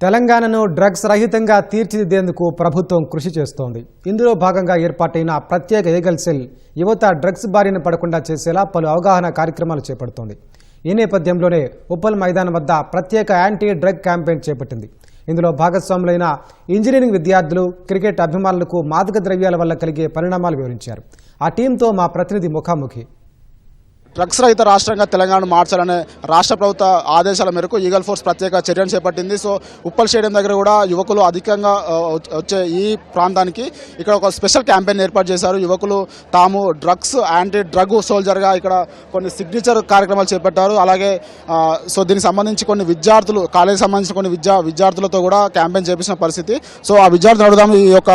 తెలంగాణను డ్రగ్స్ రహితంగా తీర్చిదిద్దేందుకు ప్రభుత్వం కృషి చేస్తోంది. ఇందులో భాగంగా ఏర్పాటైన ప్రత్యేక ఏగల్ సెల్ యువత డ్రగ్స్ బారిన పడకుండా చేసేలా పలు అవగాహన కార్యక్రమాలు చేపడుతోంది. ఈ నేపథ్యంలోనే ఉప్పల్ మైదానం వద్ద ప్రత్యేక యాంటీ డ్రగ్ క్యాంపెయిన్ చేపట్టింది. ఇందులో భాగస్వాములైన ఇంజనీరింగ్ విద్యార్థులు, క్రికెట్ అభిమానులకు మాదక ద్రవ్యాల వల్ల కలిగే పరిణామాలు వివరించారు. ఆ టీంతో మా ప్రతినిధి ముఖాముఖి. డ్రగ్స్ రహిత రాష్ట్రంగా తెలంగాణ మార్చాలనే రాష్ట్ర ప్రభుత్వ ఆదేశాల మేరకు ఈగల్ ఫోర్స్ ప్రత్యేక చర్యను చేపట్టింది. సో ఉప్పల్ స్టేడియం దగ్గర కూడా యువకులు అధికంగా వచ్చే ఈ ప్రాంతానికి ఇక్కడ ఒక స్పెషల్ క్యాంపెయిన్ ఏర్పాటు చేశారు. యువకులు తాము డ్రగ్స్ యాంటీ డ్రగ్ సోల్జర్గా ఇక్కడ కొన్ని సిగ్నేచర్ కార్యక్రమాలు చేపట్టారు. అలాగే సో దీనికి సంబంధించి కొన్ని విద్యార్థులు, కాలేజీకి సంబంధించిన కొన్ని విద్యార్థులతో కూడా క్యాంపెయిన్ చేపించిన పరిస్థితి. సో ఆ విద్యార్థులు అడుగుదాం, ఈ యొక్క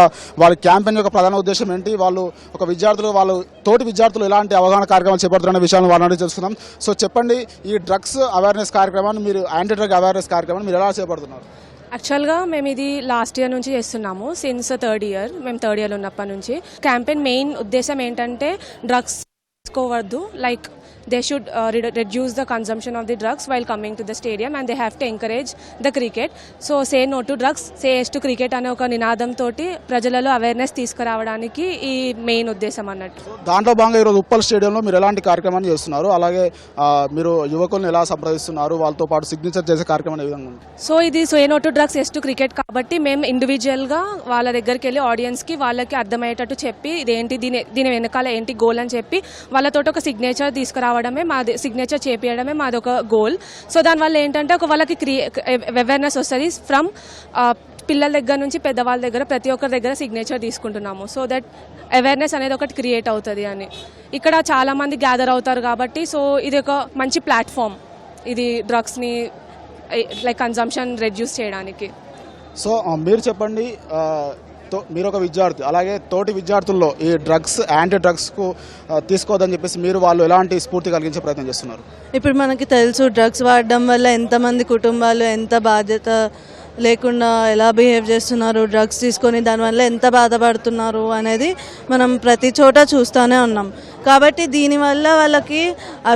వాళ్ళ క్యాంపెయిన్ యొక్క ప్రధాన ఉద్దేశం ఏంటి, వాళ్ళు ఒక విద్యార్థులు వాళ్ళు తోటి విద్యార్థులు ఎలాంటి అవగాహన కార్యక్రమాలు చేపడుతున్న విషయాలను వాళ్ళని తెలుసుకుందాం. సో చెప్పండి, ఈ డ్రగ్స్ అవేర్నెస్ కార్యక్రమాన్ని మీరు యాంటీ డ్రగ్ అవేర్నెస్ కార్యక్రమాన్ని మీరు ఎలా చేపడుతున్నారు? యాక్చువల్గా మేము ఇది లాస్ట్ ఇయర్ నుంచి చేస్తున్నాము. సిన్స్ థర్డ్ ఇయర్, మేము థర్డ్ ఇయర్ ఉన్నప్పటి నుంచి. క్యాంపెయిన్ మెయిన్ ఉద్దేశం ఏంటంటే డ్రగ్స్ తీసుకోవద్దు, like they should reduce the consumption of the drugs while coming to the stadium, and they have to encourage the cricket. So say no to drugs, say yes to cricket అనే ఒక నినాదం తోటి ప్రజలలో awareness తీసుకురావడానికి ఈ main ఉద్దేశం అన్నట్టు. దాంట్లో భాగంగా ఈరోజు ఉప్పల్ స్టేడియంలో మీరు ఎలాంటి కార్యక్రమాన్ని చేస్తున్నారు, అలాగే మీరు యువకులను ఎలా సంప్రదిస్తున్నారు, వాళ్ళతో పాటు సిగ్నేచర్ చేసే కార్యక్రమం ఏ విధంగా ఉంది? సో ఇది say no to drugs yes to cricket కాబట్టి మేము ఇండివిజువల్గా వాళ్ళ దగ్గరికి వెళ్ళి ఆడియన్స్కి వాళ్ళకి అర్థమయ్యేటట్టు చెప్పి ఇదేంటి, దీని వెనకాల ఏంటి గోల్ అని చెప్పి వాళ్ళతో ఒక సిగ్నేచర్ తీసుకురావడమే, మాది సిగ్నేచర్ చేపించడమే మాది ఒక గోల్. సో దానివల్ల ఏంటంటే ఒక వాళ్ళకి అవేర్నెస్ వస్తుంది. ఫ్రమ్ పిల్లల దగ్గర నుంచి పెద్దవాళ్ళ దగ్గర ప్రతి ఒక్కరి దగ్గర సిగ్నేచర్ తీసుకుంటున్నాము. సో దట్ అవేర్నెస్ అనేది ఒకటి క్రియేట్ అవుతుంది అని. ఇక్కడ చాలామంది గ్యాదర్ అవుతారు కాబట్టి సో ఇది ఒక మంచి ప్లాట్ఫామ్, ఇది డ్రగ్స్ని లైక్ కన్జంప్షన్ రెడ్యూస్ చేయడానికి. సో మీరు చెప్పండి, మీరు ఒక విద్యార్థి, అలాగే తోటి విద్యార్థుల్లో ఈ డ్రగ్స్ యాంటీ డ్రగ్స్కు తీసుకోవద్దని చెప్పేసి మీరు వాళ్ళు ఎలాంటి స్ఫూర్తి కలిగించే ప్రయత్నం చేస్తున్నారు? ఇప్పుడు మనకి తెలుసు డ్రగ్స్ వాడడం వల్ల ఎంతమంది కుటుంబాలు ఎంత బాధ్యత లేకుండా ఎలా బిహేవ్ చేస్తున్నారు, డ్రగ్స్ తీసుకొని దానివల్ల ఎంత బాధపడుతున్నారు అనేది మనం ప్రతి చోట చూస్తూనే ఉన్నాం. కాబట్టి దీనివల్ల వాళ్ళకి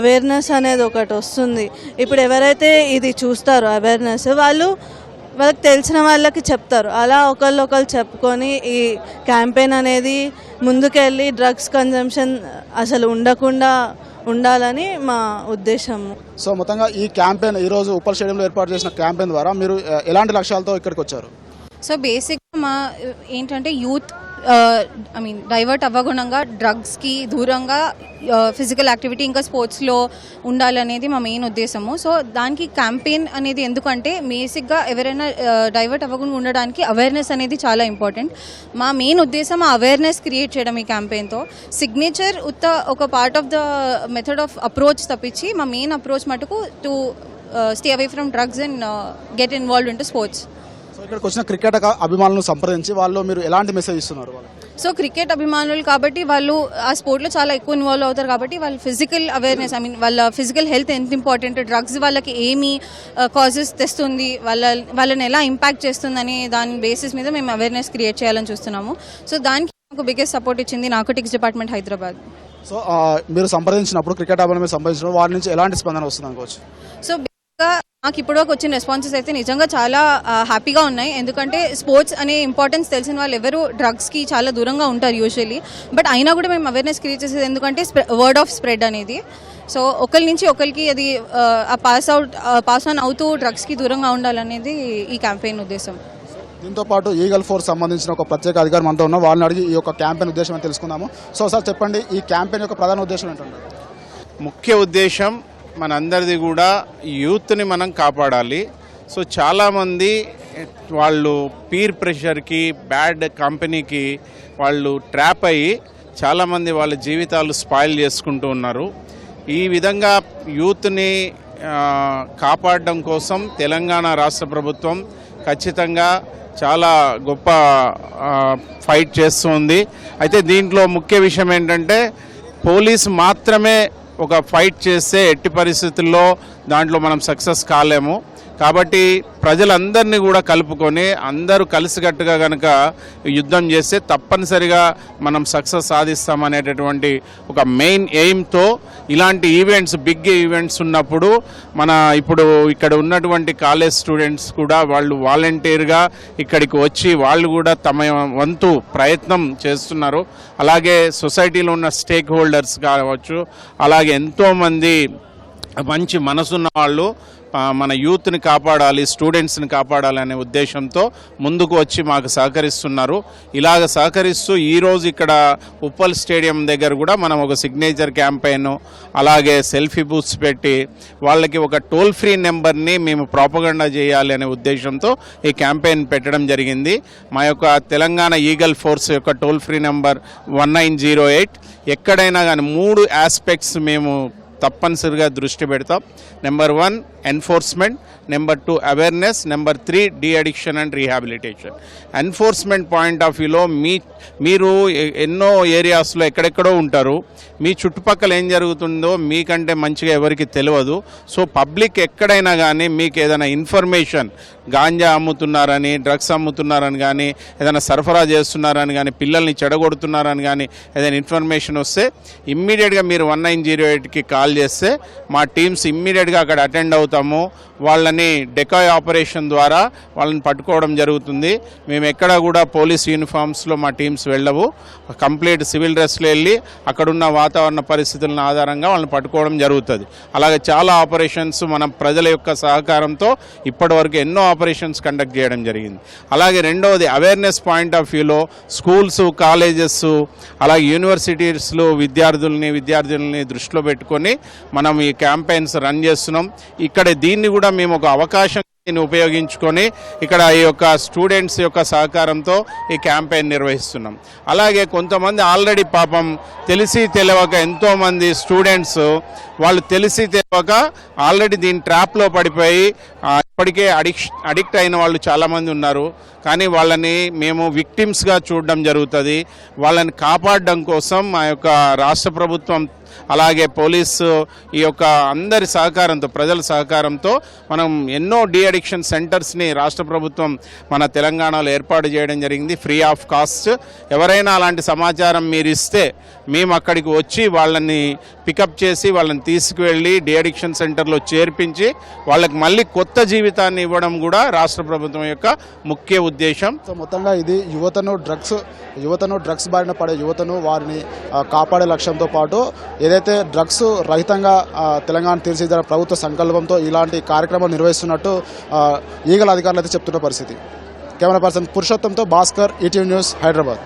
అవేర్నెస్ అనేది ఒకటి వస్తుంది. ఇప్పుడు ఎవరైతే ఇది చూస్తారో అవేర్నెస్, వాళ్ళకి తెలిసిన వాళ్ళకి చెప్తారు. అలా ఒకళ్ళు చెప్పుకొని ఈ క్యాంపెయిన్ అనేది ముందుకెళ్ళి డ్రగ్స్ కన్జంప్షన్ అసలు ఉండకుండా ఉండాలని మా ఉద్దేశము. సో మొత్తంగా ఈ క్యాంపెయిన్ ఈరోజు ఉప్పల్ స్టేడియంలో ఏర్పాటు చేసిన క్యాంపెయిన్ ద్వారా మీరు ఎలాంటి లక్ష్యాలతో ఇక్కడికి వచ్చారు? సో బేసిక్గా మా ఏంటంటే యూత్ డైవర్ట్ అవ్వకుండా డ్రగ్స్కి దూరంగా ఫిజికల్ యాక్టివిటీ ఇంకా స్పోర్ట్స్లో ఉండాలనేది మా మెయిన్ ఉద్దేశము. సో దానికి క్యాంపెయిన్ అనేది ఎందుకంటే బేసిక్గా ఎవరైనా డైవర్ట్ అవ్వకుండా ఉండడానికి అవేర్నెస్ అనేది చాలా ఇంపార్టెంట్. మా మెయిన్ ఉద్దేశం ఆ అవేర్నెస్ క్రియేట్ చేయడం ఈ క్యాంపెయిన్తో. సిగ్నేచర్ ఒక part of the method of approach తప్పించి మా మెయిన్ అప్రోచ్ మటుకు to stay away from drugs and get involved in to sports. So ఇక్కడికి వచ్చిన క్రికెట్ అభిమానులను సంప్రదించి వాళ్ళు మీరు ఎలాంటి మెసేజ్ ఇస్తున్నారు? సో క్రికెట్ అభిమానులు కాబట్టి వాళ్ళు ఆ స్పోర్ట్లో చాలా ఎక్కువ ఇన్వాల్వ్ అవుతారు కాబట్టి వాళ్ళు ఫిజికల్ అవేర్నెస్, వాళ్ళ ఫిజికల్ హెల్త్ ఎంత ఇంపార్టెంట్, డ్రగ్స్ వాళ్ళకి ఏమి కాజెస్ తెస్తుంది, వాళ్ళని ఎలా ఇంపాక్ట్ చేస్తుందని దాని బేసిస్ మీద మేము అవేర్నెస్ క్రియేట్ చేయాలని చూస్తున్నాము. సో దానికి నాకు బిగ్గెస్ట్ సపోర్ట్ ఇచ్చింది నార్కోటిక్స్ డిపార్ట్మెంట్ హైదరాబాద్. సో మీరు సంప్రదించినప్పుడు క్రికెట్ అభిమానులు సంప్రదించినప్పుడు వారి నుంచి ఎలాంటి స్పందన వస్తుంది అనుకోవచ్చు? సో నాకు ఇప్పుడు వచ్చిన రెస్పాన్సెస్ అయితే నిజంగా చాలా హ్యాపీగా ఉన్నాయి. ఎందుకంటే స్పోర్ట్స్ అనే ఇంపార్టెన్స్ తెలిసిన వాళ్ళు ఎవరు డ్రగ్స్కి చాలా దూరంగా ఉంటారు యూజువల్లీ. బట్ అయినా కూడా మేము అవేర్నెస్ క్రియేట్ చేసేది ఎందుకంటే వర్డ్ ఆఫ్ స్ప్రెడ్ అనేది. సో ఒకరి నుంచి ఒకరికి అది పాస్ ఆన్ అవుతూ డ్రగ్స్కి దూరంగా ఉండాలనేది ఈ క్యాంపెయిన్ ఉద్దేశం. దీంతో పాటు ఈగల్ ఫోర్స్ సంబంధించిన ఒక ప్రత్యేక అధికారి మనతో ఉన్న వాళ్ళని అడిగి ఈ యొక్క క్యాంపెయిన్ ఉద్దేశం అని తెలుసుకుందాము. సో సార్ చెప్పండి, ఈ క్యాంపెయిన్ యొక్క ప్రధాన ఉద్దేశం ఏంటంటే? ముఖ్య ఉద్దేశం మనందరిది కూడా యూత్ని మనం కాపాడాలి. సో చాలామంది వాళ్ళు పీర్ ప్రెషర్కి, బ్యాడ్ కంపెనీకి వాళ్ళు ట్రాప్ అయ్యి చాలామంది వాళ్ళ జీవితాలు స్పాయిల్ చేసుకుంటూ ఉన్నారు. ఈ విధంగా యూత్ని కాపాడడం కోసం తెలంగాణ రాష్ట్ర ప్రభుత్వం ఖచ్చితంగా చాలా గొప్ప ఫైట్ చేస్తుంది. అయితే దీంట్లో ముఖ్య విషయం ఏంటంటే పోలీసు మాత్రమే ఒక ఫైట్ చేస్తే ఎట్టి పరిస్థితుల్లో దాంట్లో మనం సక్సెస్ కాలేము. కాబట్టి ప్రజలందరినీ కూడా కలుపుకొని అందరూ కలిసికట్టుగా కనుక యుద్ధం చేస్తే తప్పనిసరిగా మనం సక్సెస్ సాధిస్తామనేటటువంటి ఒక మెయిన్ ఎయిమ్తో ఇలాంటి ఈవెంట్స్, బిగ్ ఈవెంట్స్ ఉన్నప్పుడు ఇప్పుడు ఇక్కడ ఉన్నటువంటి కాలేజ్ స్టూడెంట్స్ కూడా వాళ్ళు వాలంటీర్గా ఇక్కడికి వచ్చి వాళ్ళు కూడా తమ వంతు ప్రయత్నం చేస్తున్నారు. అలాగే సొసైటీలో ఉన్న స్టేక్ హోల్డర్స్ కావచ్చు, అలాగే ఎంతోమంది మంచి మనసున్న వాళ్ళు మన యూత్ని కాపాడాలి, స్టూడెంట్స్ని కాపాడాలి అనే ఉద్దేశంతో ముందుకు వచ్చి మాకు సహకరిస్తున్నారు. ఇలాగ సహకరిస్తూ ఈరోజు ఇక్కడ ఉప్పల్ స్టేడియం దగ్గర కూడా మనం ఒక సిగ్నేచర్ క్యాంపెయిన్, అలాగే సెల్ఫీ బూత్స్ పెట్టి వాళ్ళకి ఒక టోల్ ఫ్రీ నెంబర్ని మేము ప్రాపగండా చేయాలి అనే ఉద్దేశంతో ఈ క్యాంపెయిన్ పెట్టడం జరిగింది. మా యొక్క తెలంగాణ ఈగల్ ఫోర్స్ యొక్క టోల్ ఫ్రీ నెంబర్ 1908. ఎక్కడైనా కానీ 3 ఆస్పెక్ట్స్ మేము తప్పనిసరిగా దృష్టి పెడతాం. Number 1 enforcement, number 2 awareness, number 3 de addiction and rehabilitation. Enforcement point of వ్యూలో మీరు ఎన్నో ఏరియాస్లో ఎక్కడెక్కడో ఉంటారు, మీ చుట్టుపక్కల ఏం జరుగుతుందో మీకంటే మంచిగా ఎవరికి తెలియదు. సో పబ్లిక్ ఎక్కడైనా కానీ మీకు ఏదైనా ఇన్ఫర్మేషన్, గాంజా అమ్ముతున్నారని, డ్రగ్స్ అమ్ముతున్నారని కానీ, ఏదైనా సరఫరా చేస్తున్నారని కానీ, పిల్లల్ని చెడగొడుతున్నారని కానీ ఏదైనా ఇన్ఫర్మేషన్ వస్తే ఇమ్మీడియట్గా మీరు 1908కి కాల్ చేస్తే మా టీమ్స్ ఇమ్మీడియట్గా అక్కడ అటెండ్ అవుతాము. వాళ్ళని డెకాయ్ ఆపరేషన్ ద్వారా వాళ్ళని పట్టుకోవడం జరుగుతుంది. మేము ఎక్కడ కూడా పోలీస్ యూనిఫామ్స్లో మా టీమ్స్ వెళ్ళవు, కంప్లీట్ సివిల్ డ్రెస్లో వెళ్ళి అక్కడున్న వాతావరణ పరిస్థితులను ఆధారంగా వాళ్ళని పట్టుకోవడం జరుగుతుంది. అలాగే చాలా ఆపరేషన్స్ మనం ప్రజల యొక్క సహకారంతో ఇప్పటివరకు ఎన్నో ఆపరేషన్స్ కండక్ట్ చేయడం జరిగింది. అలాగే రెండవది అవేర్నెస్ పాయింట్ ఆఫ్ వ్యూలో స్కూల్స్, కాలేజెస్, అలాగే యూనివర్సిటీస్లో విద్యార్థుల్ని దృష్టిలో పెట్టుకొని మనం ఈ క్యాంపెయిన్స్ రన్ చేస్తున్నాం. ఇక్కడ దీన్ని కూడా మేము ఒక అవకాశం ఉపయోగించుకొని ఇక్కడ ఈ యొక్క స్టూడెంట్స్ యొక్క సహకారంతో ఈ క్యాంపెయిన్ నిర్వహిస్తున్నాం. అలాగే కొంతమంది ఆల్రెడీ పాపం తెలిసి తెలియక ఎంతోమంది స్టూడెంట్స్ వాళ్ళు తెలిసి తెలియక ఆల్రెడీ దీని ట్రాప్లో పడిపోయి ఇప్పటికే అడిక్ట్ అయిన వాళ్ళు చాలామంది ఉన్నారు. కానీ వాళ్ళని మేము విక్టిమ్స్గా చూడడం జరుగుతుంది. వాళ్ళని కాపాడడం కోసం మా యొక్క రాష్ట్ర ప్రభుత్వం అలాగే పోలీసు ఈ యొక్క అందరి సహకారంతో, ప్రజల సహకారంతో మనం ఎన్నో డీ అడిక్షన్ సెంటర్స్ని రాష్ట్ర ప్రభుత్వం మన తెలంగాణలో ఏర్పాటు చేయడం జరిగింది, ఫ్రీ ఆఫ్ కాస్ట్. ఎవరైనా అలాంటి సమాచారం మీరు ఇస్తే మేము అక్కడికి వచ్చి వాళ్ళని పికప్ చేసి వాళ్ళని తీసుకువెళ్ళి డీ అడిక్షన్ సెంటర్లో చేర్పించి వాళ్ళకి మళ్ళీ కొత్త జీవితాన్ని ఇవ్వడం కూడా రాష్ట్ర ప్రభుత్వం యొక్క ముఖ్య ఉద్దేశం. సో మొత్తంగా ఇది యువతను డ్రగ్స్ బారిన పడే యువతను వారిని కాపాడే లక్ష్యంతో పాటు ఏదైతే డ్రగ్స్ రహితంగా తెలంగాణ తీర్చిదిద్దే ప్రభుత్వ సంకల్పంతో ఇలాంటి కార్యక్రమాలు నిర్వహిస్తున్నట్టు ఈగల అధికారులు అయితే చెప్తున్న పరిస్థితి. కెమెరా పర్సన్ పురుషోత్తంతో భాస్కర్, ఈటీవీ న్యూస్, హైదరాబాద్.